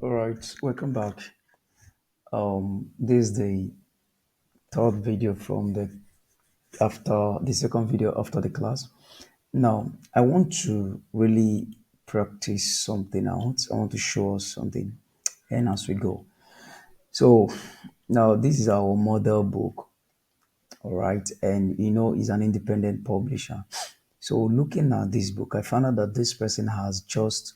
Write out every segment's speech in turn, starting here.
All right, welcome back. This is the third video from the second video after the class. Now, I want to really practice something out. I want to show us something, and as we go. So, now this is our model book, all right, and it's an independent publisher. So, looking at this book, I found out that this person has just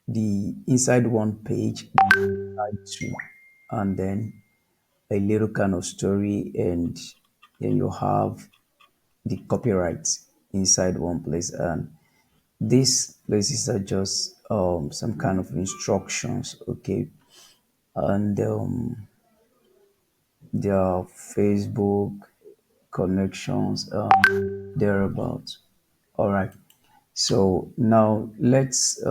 the inside one page, side two, and then a little kind of story, and then you have the copyright inside one place, and these places are just some kind of instructions, okay, and their Facebook connections, thereabouts. All right, so now let's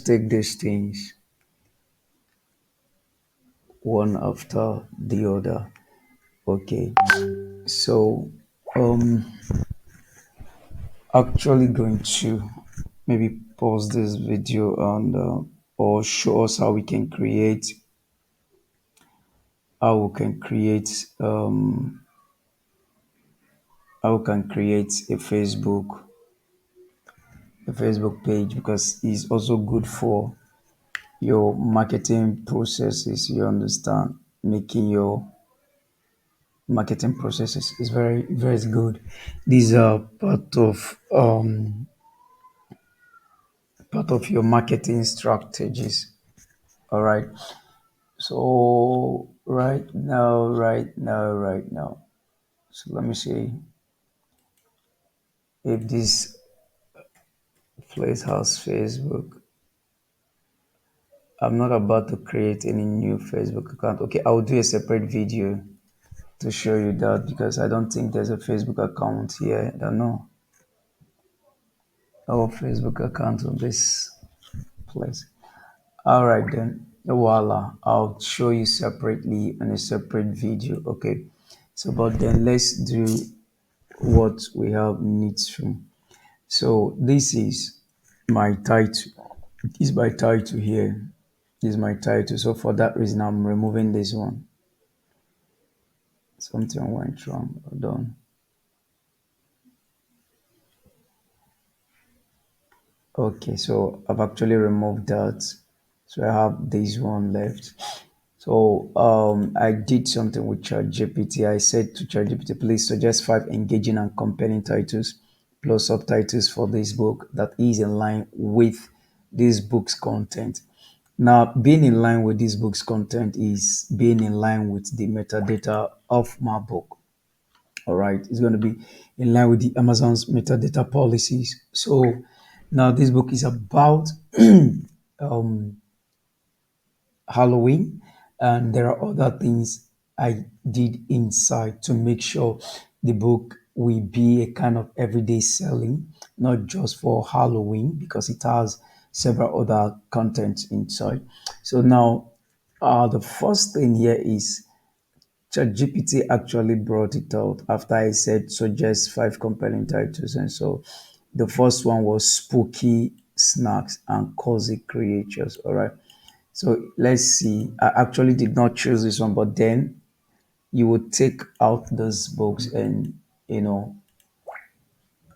take these things one after the other. Okay, so um actually going to maybe pause this video and or show us how we can create a Facebook page, because it's also good for your marketing processes. You understand, making your marketing processes is very very good. These are part of your marketing strategies. All right. So right now. So let me see if this place has Facebook. I'm not about to create any new Facebook account. Okay, I'll do a separate video to show you that, because I don't think there's a Facebook account here. I don't know. Our Facebook account on this place. All right then. Voila. I'll show you separately in a separate video. Okay. So, but then let's do what we have needs to. So this is my title. This is my title here. This is my title. So for that reason, I'm removing this one. Something went wrong. Hold on. Okay, so I've actually removed that. So I have this one left. So I did something with ChatGPT. I said to ChatGPT, please suggest 5 engaging and compelling titles plus subtitles for this book that is in line with this book's content. Now, being in line with this book's content is being in line with the metadata of my book. All right, it's going to be in line with the Amazon's metadata policies. So now this book is about Halloween, and there are other things I did inside to make sure the book will be a kind of everyday selling, not just for Halloween, because it has several other contents inside. So now, the first thing here is ChatGPT actually brought it out after I said suggest 5 compelling titles, and so the first one was spooky snacks and cozy creatures. All right. So let's see. I actually did not choose this one, but then you would take out those books and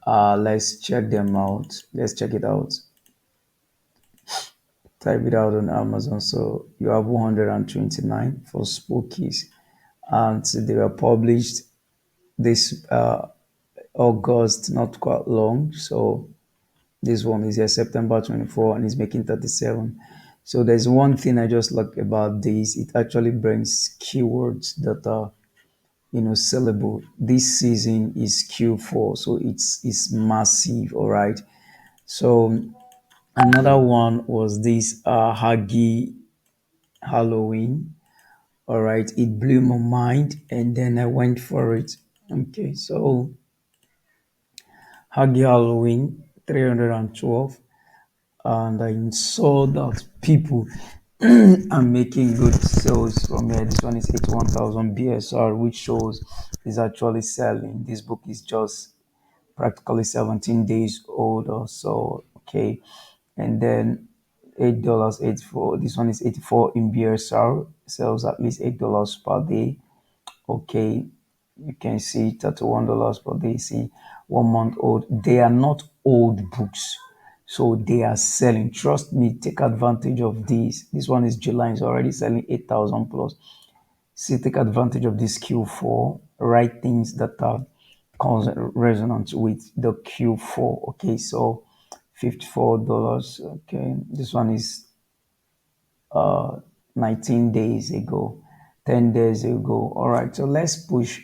let's check them out. Let's check it out. Type it out on Amazon. So you have 129 for Spookies, and they were published this August, not quite long. So this one is here September 24 and it's making 37. So there's one thing I just like about this. It actually brings keywords that are sellable. This season is Q4, so it's massive, all right. So another one was this Huggy Halloween. All right, it blew my mind and then I went for it. Okay, so Huggy Halloween 312, and I saw that people are making good sales from here. This one is 81,000 BSR, which shows is actually selling. This book is just practically 17 days old or so. Okay, and then $8 84. This one is 84 in BSR, sells at least $8 per day. Okay, you can see $31 per day. See, 1 month old. They are not old books, so they are selling. Trust me, take advantage of these. This one is July, it's already selling 8,000 plus. See, take advantage of this Q4. Write things that are resonant with the Q4. Okay, so $54. Okay, this one is 19 days ago, 10 days ago. All right, so let's push.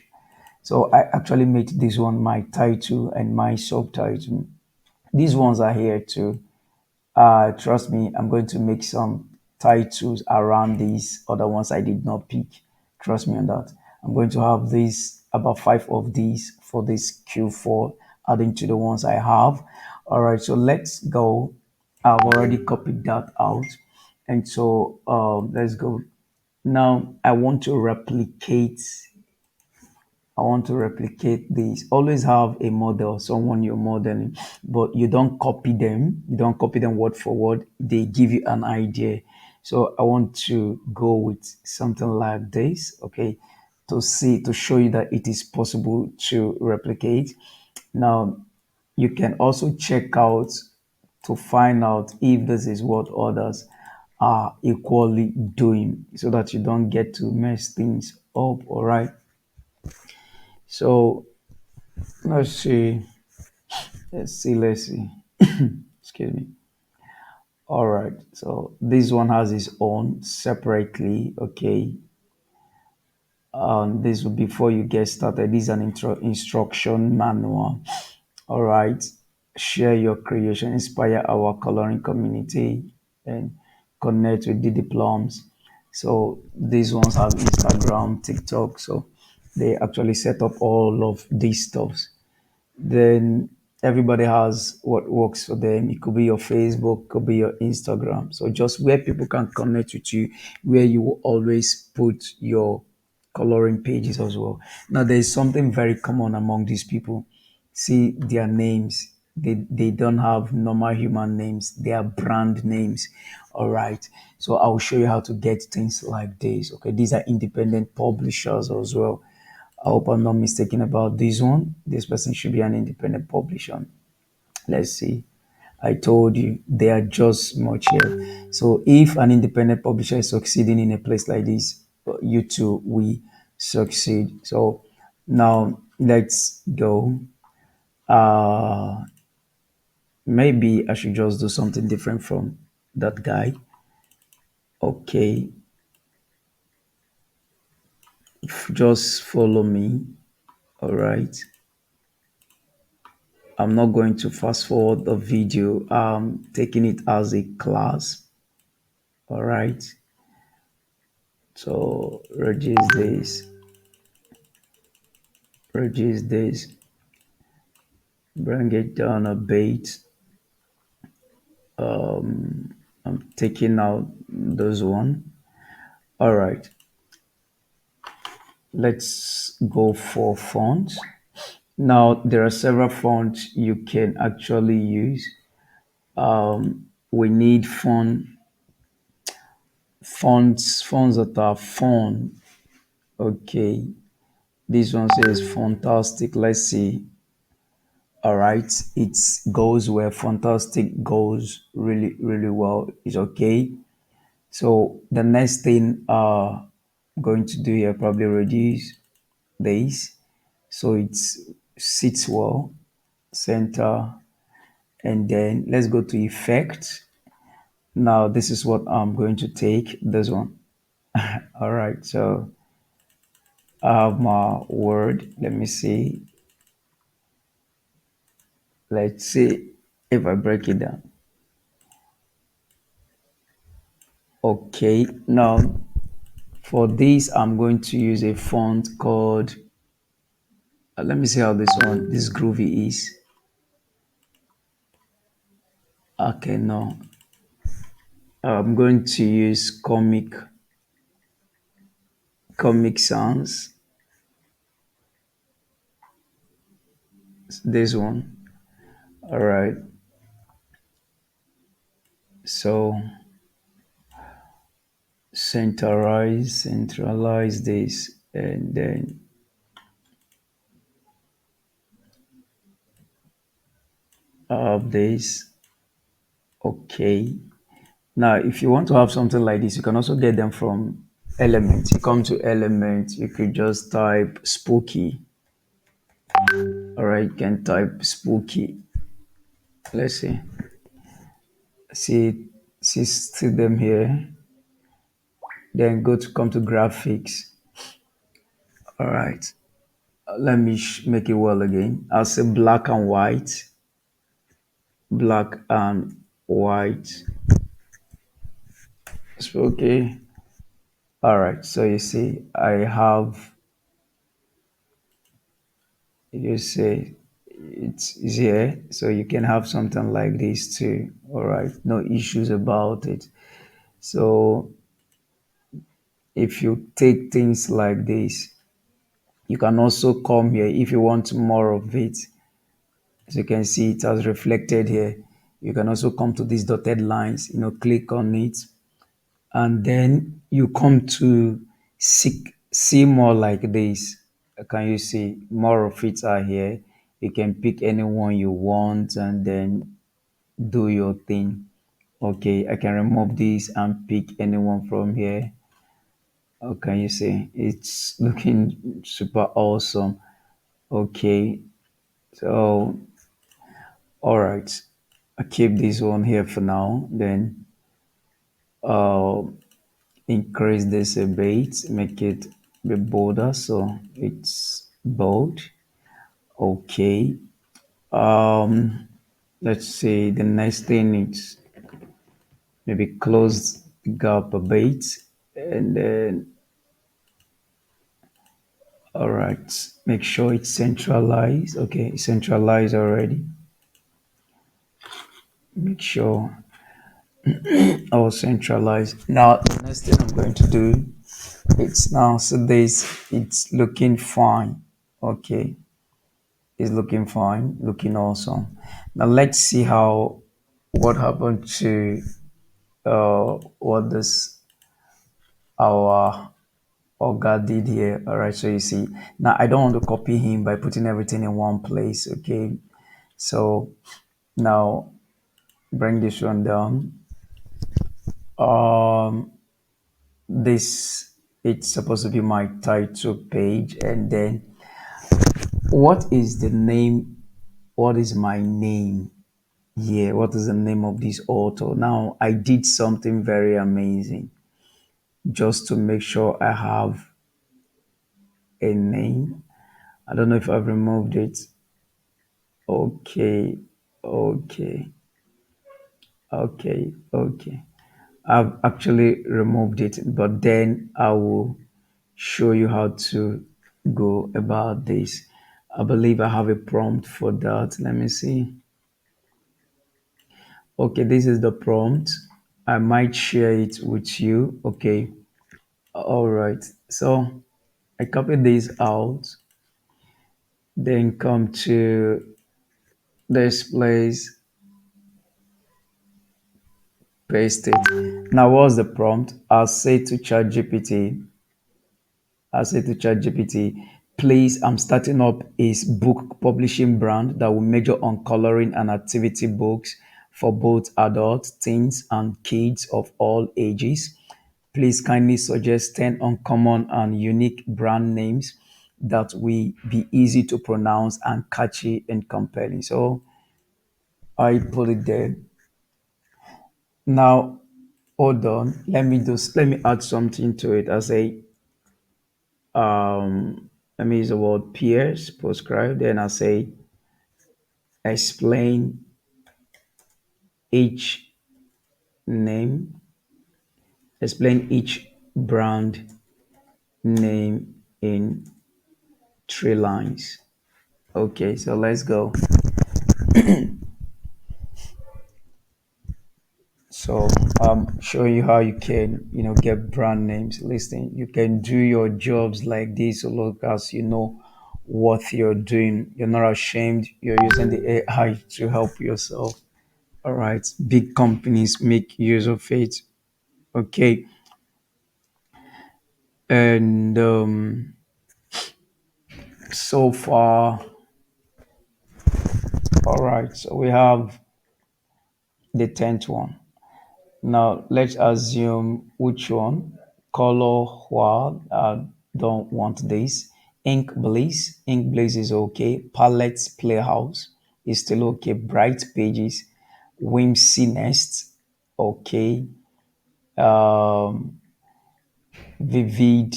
So I actually made this one my title and my subtitle. These ones are here too. Trust me, I'm going to make some titles around these other ones I did not pick. Trust me on that. I'm going to have these, about five of these for this Q4, adding to the ones I have. All right, so let's go. I've already copied that out. And so let's go. Now I want to replicate this. Always have a model, someone you're modeling, but you don't copy them. You don't copy them word for word. They give you an idea. So I want to go with something like this, okay, to show you that it is possible to replicate. Now, you can also check out to find out if this is what others are equally doing so that you don't get to mess things up, all right? So let's see. Let's see. Excuse me. All right. So this one has its own separately. Okay. This will before you get started. This is an instruction manual. All right. Share your creation, inspire our coloring community, and connect with the diplomas. So these ones have Instagram, TikTok. So they actually set up all of these stuffs. Then everybody has what works for them. It could be your Facebook, could be your Instagram. So just where people can connect with you, where you will always put your coloring pages as well. Now there's something very common among these people. See their names. They don't have normal human names. They are brand names. All right. So I'll show you how to get things like this. Okay. These are independent publishers as well. I hope I'm not mistaken about this one. This person should be an independent publisher. Let's see. I told you they are just much here. So if an independent publisher is succeeding in a place like this, you too we succeed. So now let's go. Uh Maybe I should just do something different from that guy. Okay, just follow me. All right. I'm not going to fast forward the video. I'm taking it as a class. All right. So reduce this, bring it down a bit. I'm taking out this one. All right. Let's go for fonts. Now there are several fonts you can actually use. We need fonts that are fun. Okay. This one says fantastic. Let's see. All right. It goes where fantastic goes really, really well. It's okay. So the next thing I'm going to do here probably reduce this so it sits well, center, and then let's go to effect. Now this is what I'm going to take. This one. All right. So I have my word. Let me see. Let's see if I break it down. Okay, now for this, I'm going to use a font called, let me see how this Groovy is. Okay, no, I'm going to use Comic Sans, this one. All right, so Centralize this, and then have this. Okay. Now, if you want to have something like this, you can also get them from Element. You come to Element, you could just type spooky. All right, you can type spooky. Let's see them here. Then go to come to graphics. All right, let me make it well again. I'll say black and white. Spooky. All right, so you see, I have, you say it's here, so you can have something like this too. All right, no issues about it. So if you take things like this, you can also come here if you want more of it. As you can see, it has reflected here. You can also come to these dotted lines, click on it, and then you come to see more like this. Can you see more of it are here? You can pick anyone you want and then do your thing. Okay, I can remove this and pick anyone from here. Okay, you see it's looking super awesome. Okay, so all right, I keep this one here for now. Then uh, increase this a bit, make it a bit bolder so it's bold. Okay. Um, let's see. The next thing is maybe close the gap a bit, and then all right, make sure it's centralized. Okay, it's centralized already. Make sure all centralized. Now the next thing I'm going to do, it's now so this it's looking fine. Okay, it's looking fine, looking awesome. Now let's see how what happened to what this our Oga did here. All right, so you see now I don't want to copy him by putting everything in one place. Okay, so now bring this one down. Um, this it's supposed to be my title page, and then what is the name? What is my name? Yeah, what is the name of this author? Now I did something very amazing just to make sure I have a name. I don't know if I've removed it. Okay, okay, okay. I've actually removed it, but then I will show you how to go about this. I believe I have a prompt for that. Let me see. Okay, this is the prompt. I might share it with you. Okay, all right. So I copy this out, then come to this place, paste it. Now, what's the prompt? I'll say to ChatGPT, please, I'm starting up a book publishing brand that will major on coloring and activity books for both adults, teens, and kids of all ages. Please kindly suggest 10 uncommon and unique brand names that will be easy to pronounce and catchy and compelling. So I put it there. Now, hold on. Let me add something to it. I say let me use the word peers, prescribe, then I say explain each name, explain each brand name in 3 lines. Okay, so let's go. So I'm showing you how you can, get brand names. Listen, you can do your jobs like this so long as you know what you're doing. You're not ashamed. You're using the AI to help yourself. All right. Big companies make use of it. Okay. And so far, all right. So we have the 10th one. Now let's assume which one. Color Hua, don't want this. Ink Blaze, Ink Blaze is okay. Palettes Playhouse is still okay. Bright Pages, Whimsy Nest, okay. Um, Vivid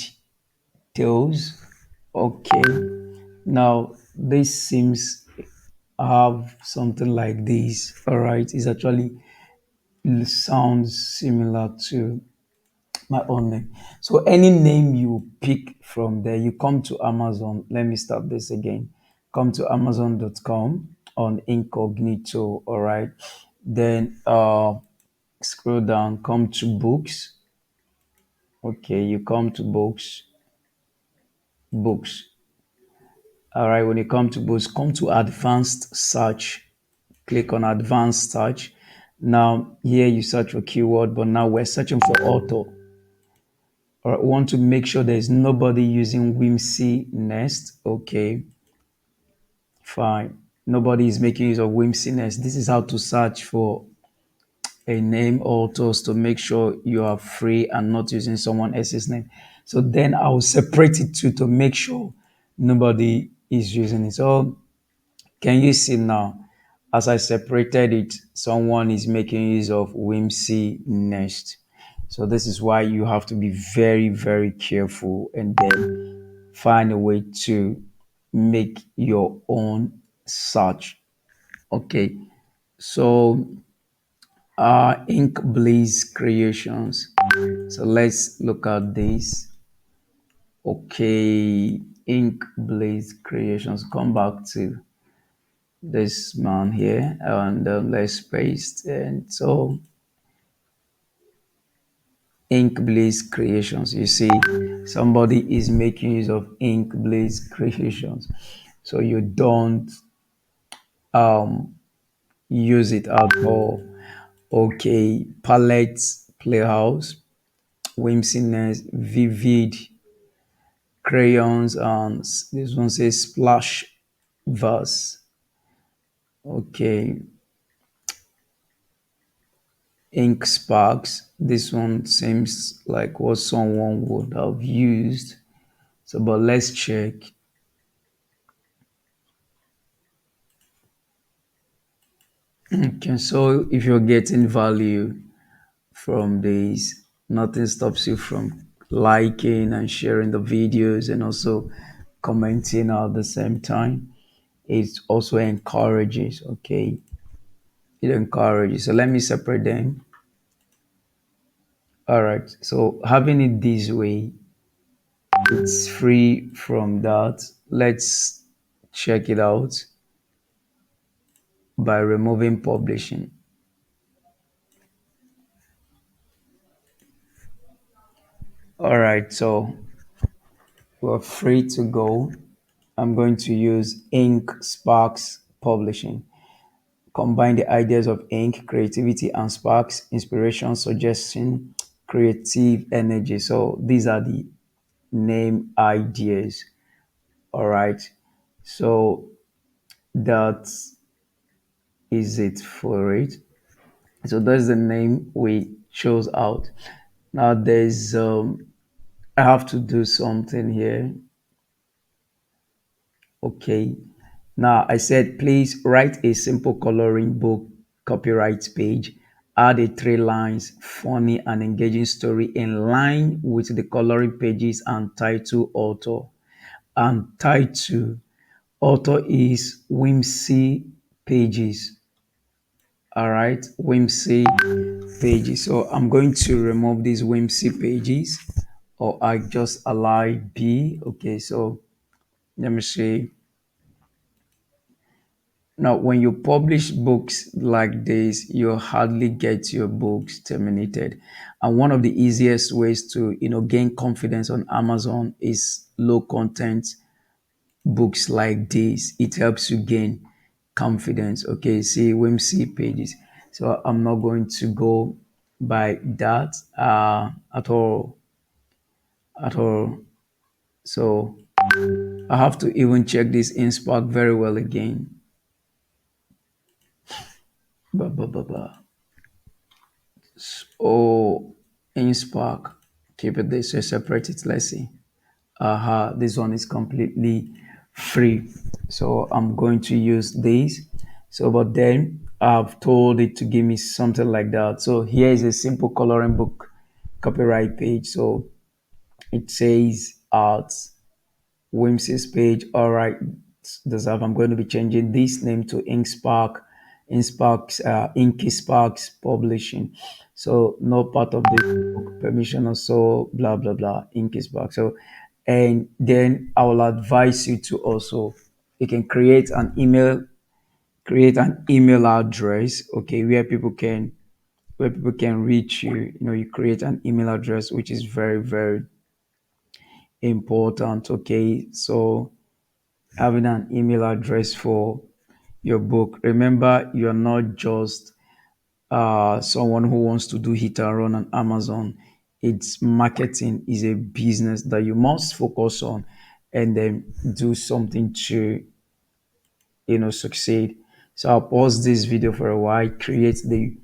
Tales, okay. Now this seems have something like this. All right, it's actually sounds similar to my own name. So any name you pick from there, you come to Amazon. Let me start this again. Come to Amazon.com on incognito. All right. Then scroll down, come to books. Okay, you come to books, books. All right, when you come to books, come to advanced search. Click on advanced search. Now here you search for keyword, but now we're searching for author. Or want to make sure there's nobody using Whimsy Nest. Okay, fine. Nobody is making use of Whimsy Nest. This is how to search for a name authors to make sure you are free and not using someone else's name. So then I'll separate it too to make sure nobody is using it. So can you see now? As I separated it, someone is making use of Whimsy Nest. So this is why you have to be very, very careful and then find a way to make your own search. Okay. So Ink Blaze Creations. So let's look at this. Okay, Ink Blaze Creations. Come back to this man here and let's paste. And so Ink Blaze Creations, you see somebody is making use of Ink Blaze Creations, so you don't use it at all. Okay, Palettes Playhouse, Whimsiness, Vivid Crayons, and this one says Splash Verse. Okay, Ink Sparks. This one seems like what someone would have used. So, but let's check. Okay, so if you're getting value from this, nothing stops you from liking and sharing the videos and also commenting at the same time. It also encourages, okay? It encourages. So let me separate them. All right. So having it this way, it's free from that. Let's check it out by removing publishing. All right. So we're free to go. I'm going to use Ink Sparks Publishing. Combine the ideas of ink, creativity, and sparks, inspiration, suggestion, creative energy. So these are the name ideas. All right. So that is it for it. So that's the name we chose out. Now there's I have to do something here. Okay. Now I said, please write a simple coloring book copyright page. Add a three lines, funny and engaging story in line with the coloring pages and title author. And title author is Whimsy Pages. All right, Whimsy Pages. So I'm going to remove these Whimsy Pages, or I just allow B. Okay, so let me see. Now, when you publish books like this, you hardly get your books terminated. And one of the easiest ways to, gain confidence on Amazon is low content books like this. It helps you gain confidence. Okay, see Whimsy Pages. So I'm not going to go by that at all. at all. So I have to even check this InSpark very well again. Blah, blah, blah, blah. Oh, InSpark. Keep it this way, separate it. Let's see. This one is completely free. So I'm going to use this. So, but then I've told it to give me something like that. So here is a simple coloring book copyright page. So it says art Whimsy's page. All right, deserve. I'm going to be changing this name to Inky Sparks Publishing. So no part of the book permission or so blah blah blah. Inky Sparks. So, and then I will advise you to also you can create an email address. Okay, where people can reach you. You know, you create an email address, which is very very important. Okay, so having an email address for your book. Remember, you're not just someone who wants to do hit and run on Amazon. It's marketing is a business that you must focus on and then do something to succeed. So I'll pause this video for a while, create the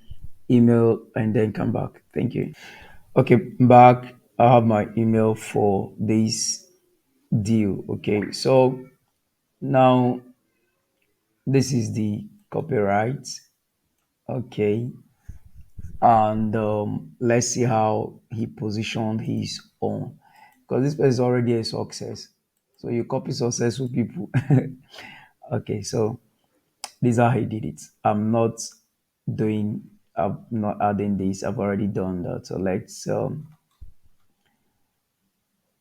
email, and then come back. Thank you. Okay, back. I have my email for this deal. Okay, so now this is the copyright. Okay. And let's see how he positioned his own. Because this person is already a success. So you copy successful people. Okay. So this is how he did it. I'm not adding this. I've already done that. So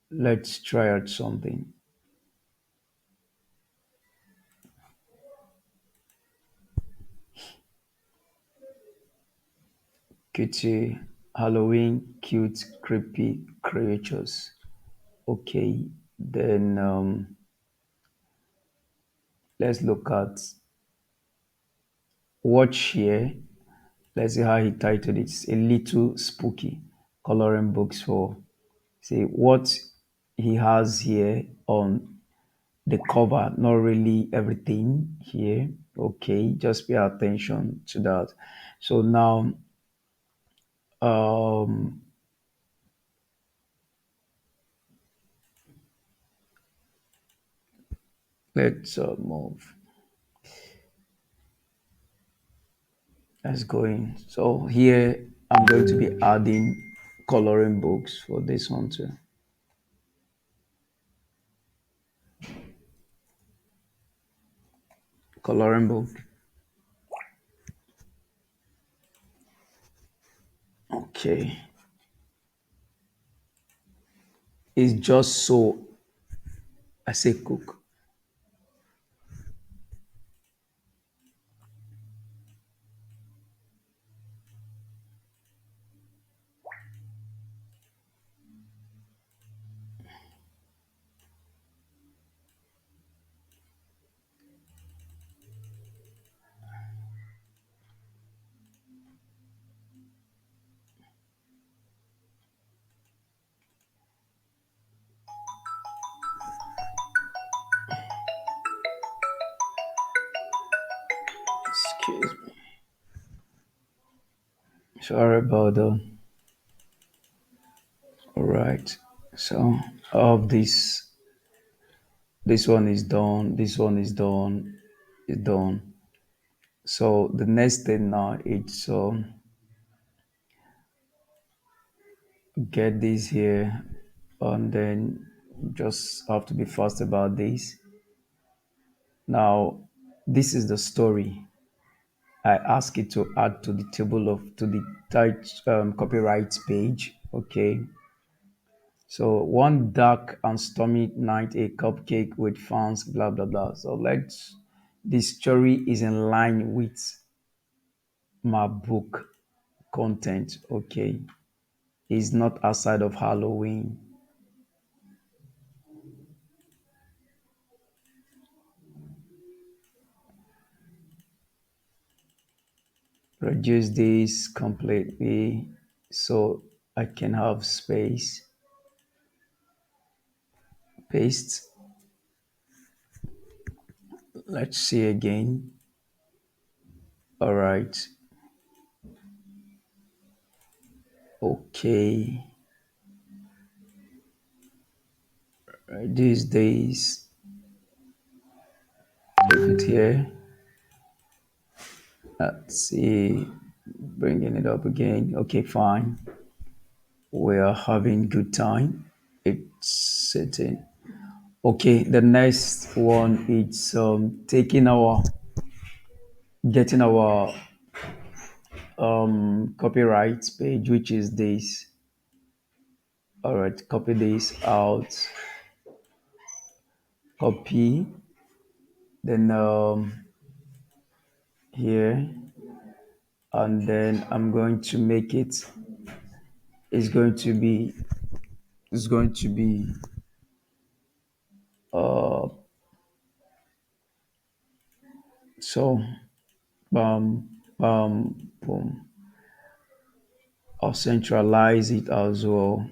let's try out something. Cute Halloween, cute, creepy creatures. Okay. Then let's look at watch here. Let's see how he titled it. It's a little spooky. Coloring books for see what he has here on the cover. Not really everything here. Okay, just pay attention to that. So now, um, let's move. Let's go in. So here I'm going to be adding coloring books for this one too. Coloring book. Okay. It's just so I say cook. Excuse me. Sorry about that. All right. So of this one is done. This one is done. Is done. So the next thing now it's get this here, and then just have to be fast about this. Now this is the story. I ask it to add to the table of to the copyright page. Okay. So one dark and stormy night, a cupcake with fans, blah blah blah. So let's. The story is in line with my book content. Okay, it's not outside of Halloween. Reduce this completely so I can have space. paste. Let's see again. All right. Okay. Right, these days, leave it here. Let's see. Bringing it up again. Okay, fine. We are having good time. It's sitting. Okay, the next one is taking our getting our copyright page, which is this. All right, copy this out. Copy. Then here, and then I'm going to make it. It's going to be. It's going to be. Uh, so, boom. I'll centralize it as well.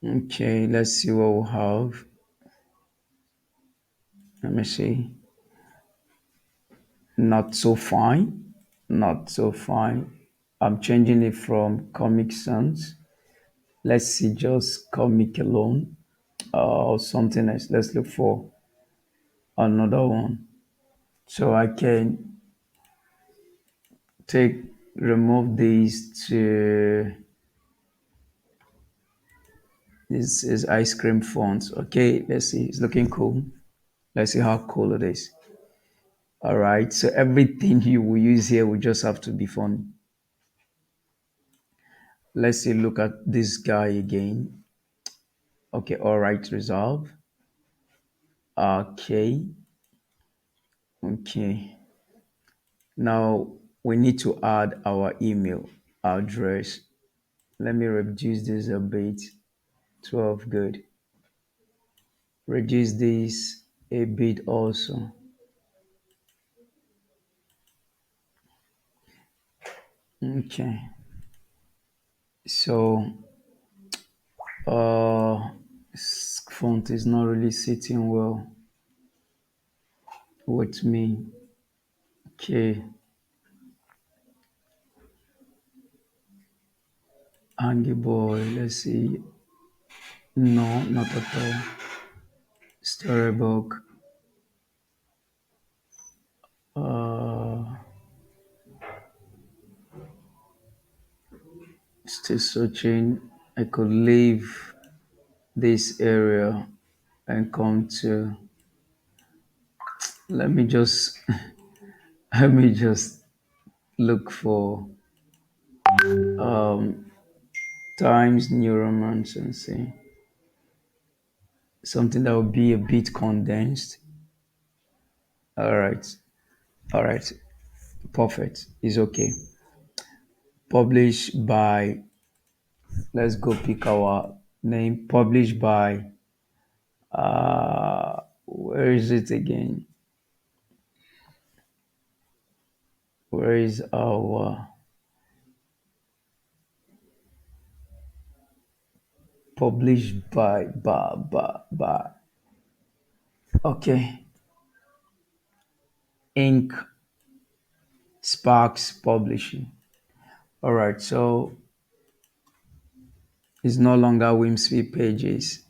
Okay, let's see what we have. Let me see. Not so fine. Not so fine. I'm changing it from Comic Sans. Let's see, just Comic alone or something else. Let's look for another one. So I can take remove these to this is ice cream font. Okay, let's see. It's looking cool. Let's see how cool it is. All right. So everything you will use here will just have to be fun. Let's see. Look at this guy again. Okay. All right. Resolve. Okay. Okay. Now we need to add our email address. Let me reduce this a bit. 12. Good. Reduce this a bit also. Okay. So font is not really sitting well with me. Okay. Angie boy, let's see. No, not at all. Storybook. Uh, Still searching. I could leave this area and come to. Let me just. Let me just look for Times New Romance and see something that will be a bit condensed. All right, all right, perfect. It's okay. Published by. Let's go pick our name. Published by. Where is it again? Where is our published by? Okay, Ink Sparks Publishing. All right, so it's no longer Whimsy Pages.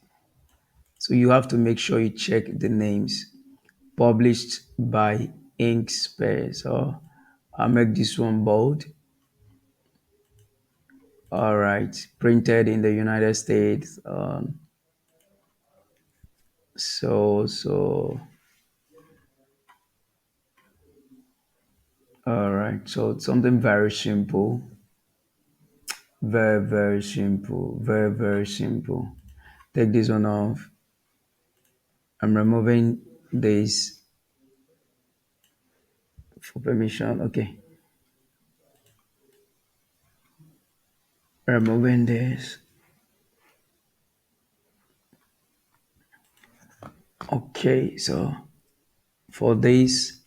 So you have to make sure you check the names. Published by Ink Space. So I'll make this one bold. All right, printed in the United States. So all right, so it's something very simple, very simple, very simple. Take this one off. I'm removing this for permission. Okay, removing this. Okay, so for this,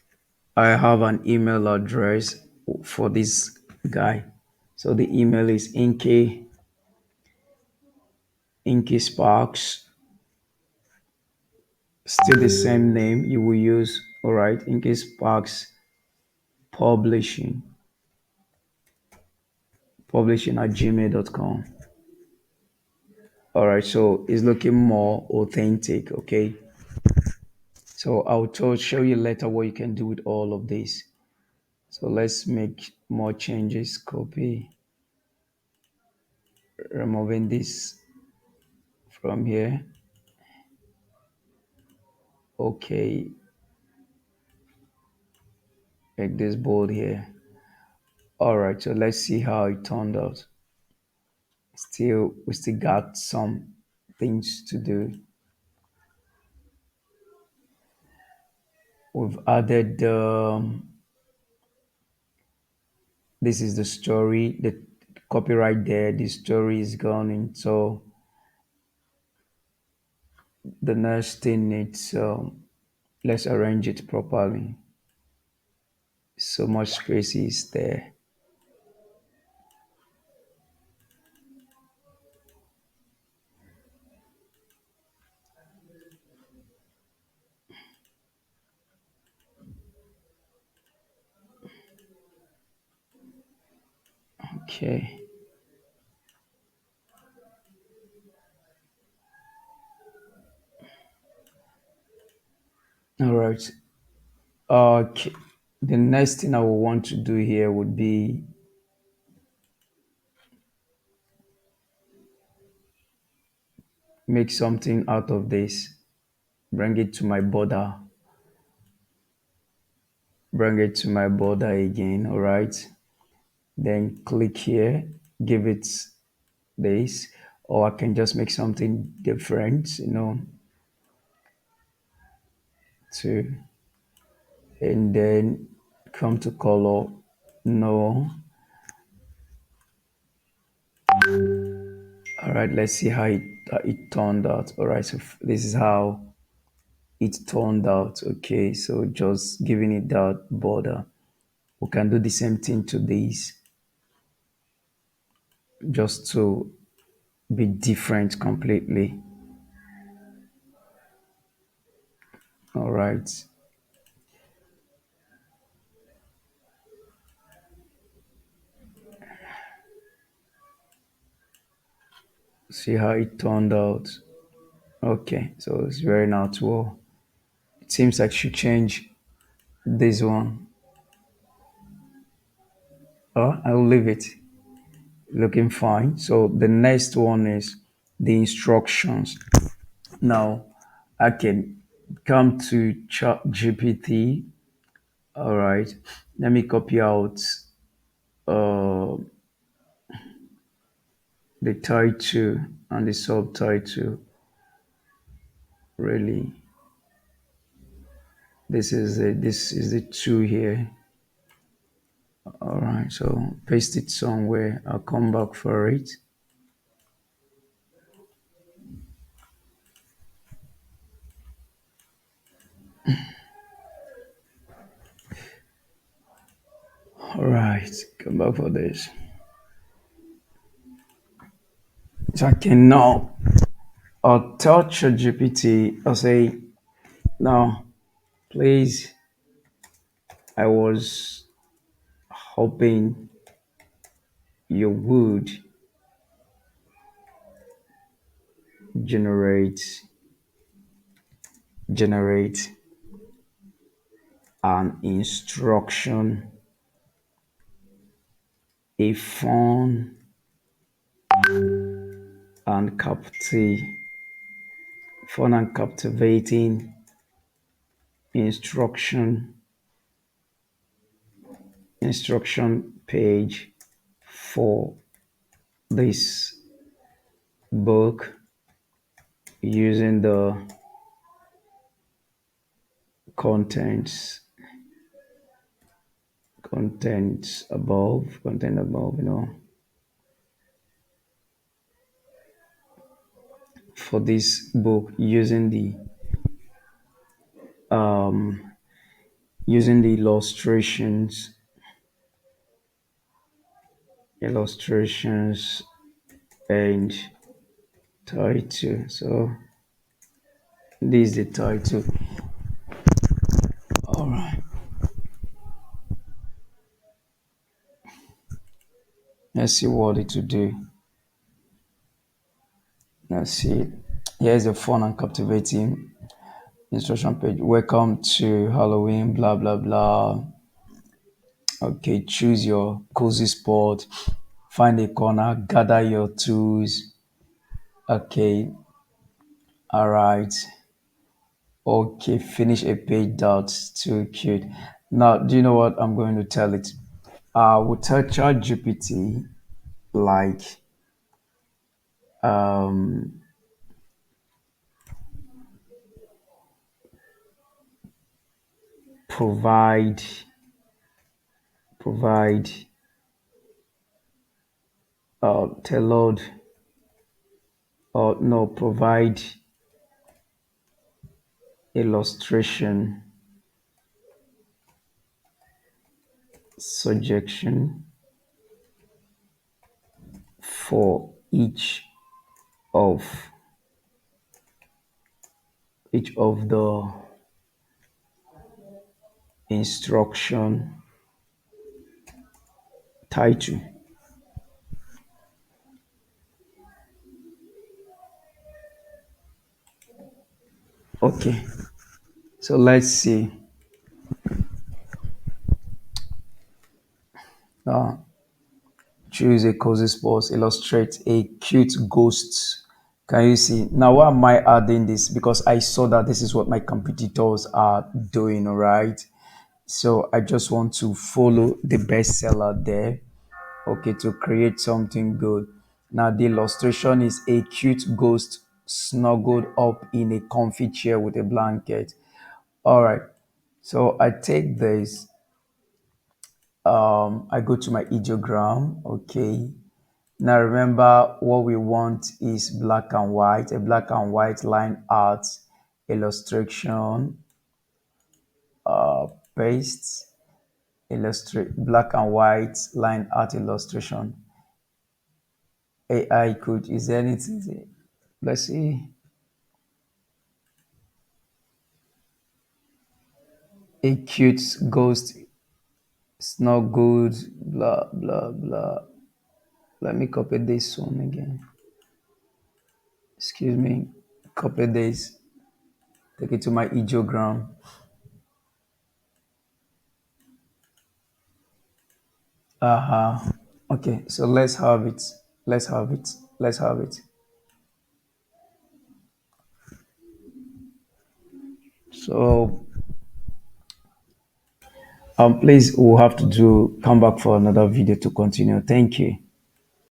I have an email address for this guy. So the email is Inky Sparks. Still the same name you will use, all right, in case Parks Publishing, publishing at gmail.com. All right, so it's looking more authentic, okay? So show you later what you can do with all of this. So let's make more changes. Copy, removing this from here. Okay, make this bold here. All right, so let's see how it turned out. We still got some things to do. We've added this is the story, the copyright there. The story is gone, and so the next thing needs let's arrange it properly. So much space is there. Okay. All right. Okay. The next thing I will want to do here would be make something out of this. Bring it to my border. Bring it to my border again. All right. Then click here. Give it this. Or I can just make something different, to and then come to color. No. All right. Let's see how it turned out. All right. So this is how it turned out. Okay, so just giving it that border. We can do the same thing to these, just to be different completely. All right. See how it turned out. Okay, so it's very natural. It seems like she changed this one. Oh, I'll leave it looking fine. So the next one is the instructions. Now I can come to chat GPT. All right, let me copy out uh, the title and the subtitle. Really, this is the two here. All right, so paste it somewhere. I'll come back for it. All right, come back for this. So I can now I'll tell ChatGPT. I'll say, now, please. I was hoping you would generate generate an instruction, a fun and captivating instruction page for this book using the contents content above, for this book using the illustrations and title. So This is the title. All right. Let's see what it will do. Let's see. Here's a fun and captivating instruction page. Welcome to Halloween, blah blah blah. Okay, choose your cozy spot. Find a corner, gather your tools. Okay, all right. Okay, finish a page. That's too cute. Now, do you know what I'm going to tell it? We'll tell ChatGPT like um provide provide tell Lord or no provide illustration suggestion for of each of the instruction title. Okay, so let's see. Uh, choose a cozy spot, illustrate a cute ghost. Can you see? Now, why am I adding this? Because I saw that this is what my competitors are doing, all right? So I just want to follow the bestseller there, okay, to create something good. Now, the illustration is a cute ghost snuggled up in a comfy chair with a blanket. All right, so I take this, I go to my ideogram, okay. Now remember what we want is black and white, a black and white line art illustration, paste, illustrate black and white line art illustration. AI could is there anything? Let's see. A cute ghost, it's not good, blah blah blah. Let me copy this one again. Excuse me. Copy this. Take it to my ideogram. Uh-huh. Okay, so let's have it. Let's have it. Let's have it. So please we'll have to do come back for another video to continue. Thank you.